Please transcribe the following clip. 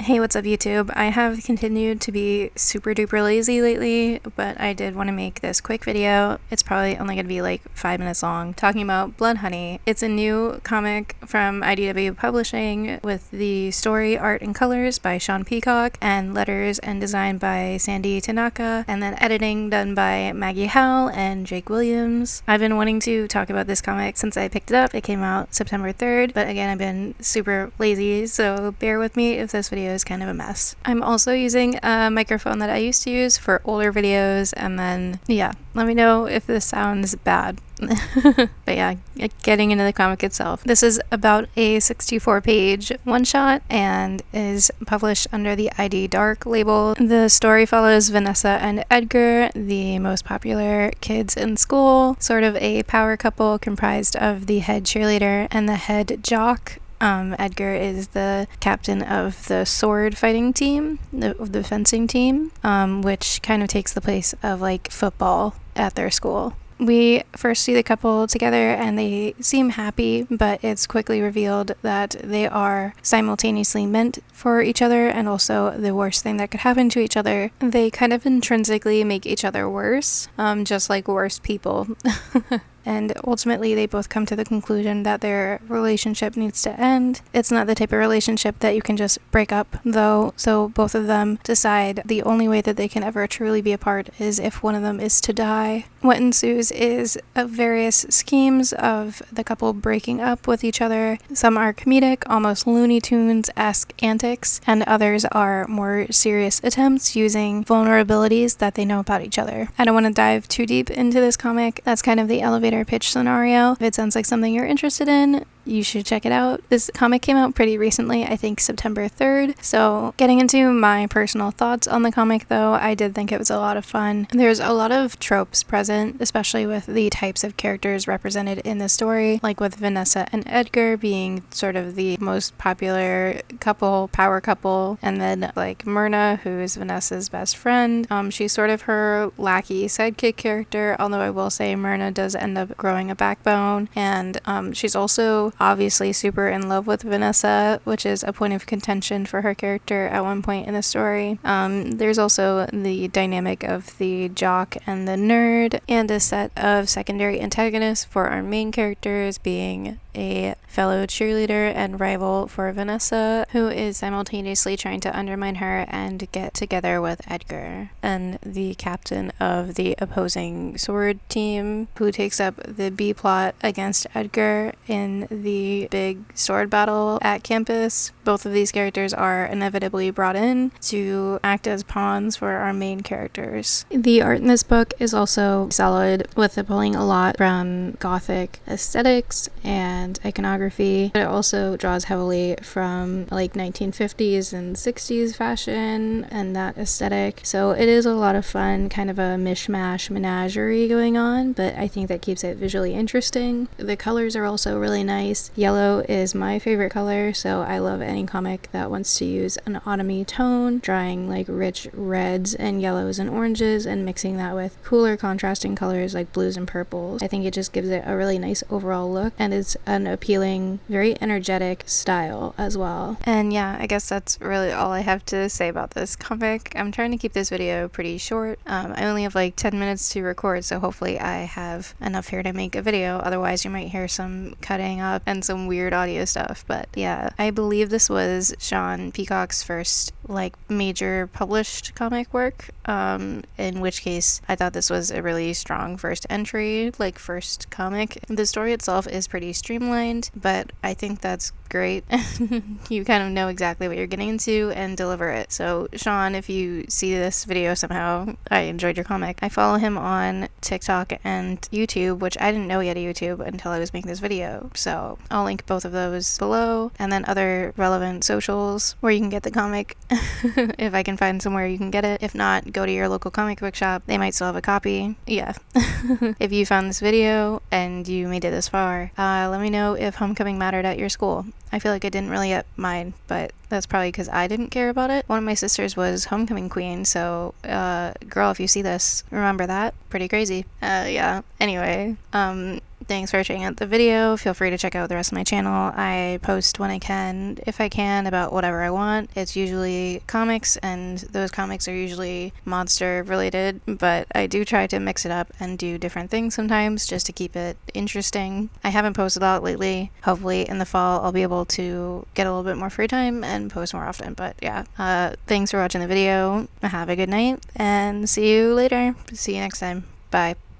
Hey, what's up YouTube? I have continued to be super duper lazy lately, but I did want to make this quick video. It's probably only going to be like 5 minutes long, talking about Blood Honey. It's a new comic from IDW Publishing with the story, art, and colors by Sean Peacock, and letters and design by Sandy Tanaka, and then editing done by Maggie Howell and Jake Williams. I've been wanting to talk about this comic since I picked it up. It came out September 3rd, but again, I've been super lazy, so bear with me if this video is kind of a mess. I'm also using a microphone that I used to use for older videos, and then yeah, let me know if this sounds bad. But yeah, getting into the comic itself. This is about a 64-page one-shot and is published under the ID Dark label. The story follows Vanessa and Edgar, the most popular kids in school, sort of a power couple comprised of the head cheerleader and the head jock. Edgar is the captain of the sword fighting team, the fencing team, which kind of takes the place of like football at their school. We first see the couple together and they seem happy, but it's quickly revealed that they are simultaneously meant for each other and also the worst thing that could happen to each other. They kind of intrinsically make each other worse, just like worse people. And ultimately, they both come to the conclusion that their relationship needs to end. It's not the type of relationship that you can just break up, though, so both of them decide the only way that they can ever truly be apart is if one of them is to die. What ensues is various schemes of the couple breaking up with each other. Some are comedic, almost Looney Tunes-esque antics, and others are more serious attempts using vulnerabilities that they know about each other. I don't want to dive too deep into this comic. That's kind of the elevator pitch scenario. If it sounds like something you're interested in, you should check it out. This comic came out pretty recently, I think September 3rd. So getting into my personal thoughts on the comic though, I did think it was a lot of fun. There's a lot of tropes present, especially with the types of characters represented in the story, like with Vanessa and Edgar being sort of the most popular couple, power couple, and then like Myrna, who is Vanessa's best friend. She's sort of her lackey sidekick character, although I will say Myrna does end up growing a backbone, and she's also obviously super in love with Vanessa, which is a point of contention for her character at one point in the story. There's also the dynamic of the jock and the nerd, and a set of secondary antagonists for our main characters being a fellow cheerleader and rival for Vanessa, who is simultaneously trying to undermine her and get together with Edgar, and the captain of the opposing sword team, who takes up the B plot against Edgar in the big sword battle at campus. Both of these characters are inevitably brought in to act as pawns for our main characters. The art in this book is also solid, with it pulling a lot from gothic aesthetics and iconography, but it also draws heavily from like 1950s and 60s fashion and that aesthetic. So it is a lot of fun, kind of a mishmash menagerie going on, but I think that keeps it visually interesting. The colors are also really nice. Yellow is my favorite color, so I love any comic that wants to use an autumny tone, drawing like rich reds and yellows and oranges and mixing that with cooler contrasting colors like blues and purples. I think it just gives it a really nice overall look, and it's an appealing, very energetic style as well. And yeah, I guess that's really all I have to say about this comic. I'm trying to keep this video pretty short. I only have like 10 minutes to record, so hopefully I have enough here to make a video. Otherwise you might hear some cutting up and some weird audio stuff. But yeah, I believe this was Sean Peacock's first like major published comic work, in which case I thought this was a really strong first entry, like first comic. The story itself is pretty streamlined, but I think that's great. You kind of know exactly what you're getting into and deliver it. So Sean, if you see this video somehow, I enjoyed your comic. I follow him on TikTok and YouTube, which I didn't know he had a YouTube until I was making this video, so I'll link both of those below, and then other relevant socials where you can get the comic if I can find somewhere you can get it. If not, go to your local comic book shop. They might still have a copy. Yeah. If you found this video and you made it this far, let me know if homecoming mattered at your school. I feel like it didn't really at mine, but that's probably because I didn't care about it. One of my sisters was homecoming queen, so girl, if you see this, remember that. Pretty crazy. Yeah, anyway, Thanks for checking out the video. Feel free to check out the rest of my channel. I post when I can, if I can, about whatever I want. It's usually comics, and those comics are usually monster related, but I do try to mix it up and do different things sometimes just to keep it interesting. I haven't posted a lot lately. Hopefully in the fall I'll be able to get a little bit more free time and post more often, but yeah. Thanks for watching the video. Have a good night, and see you later. See you next time. Bye.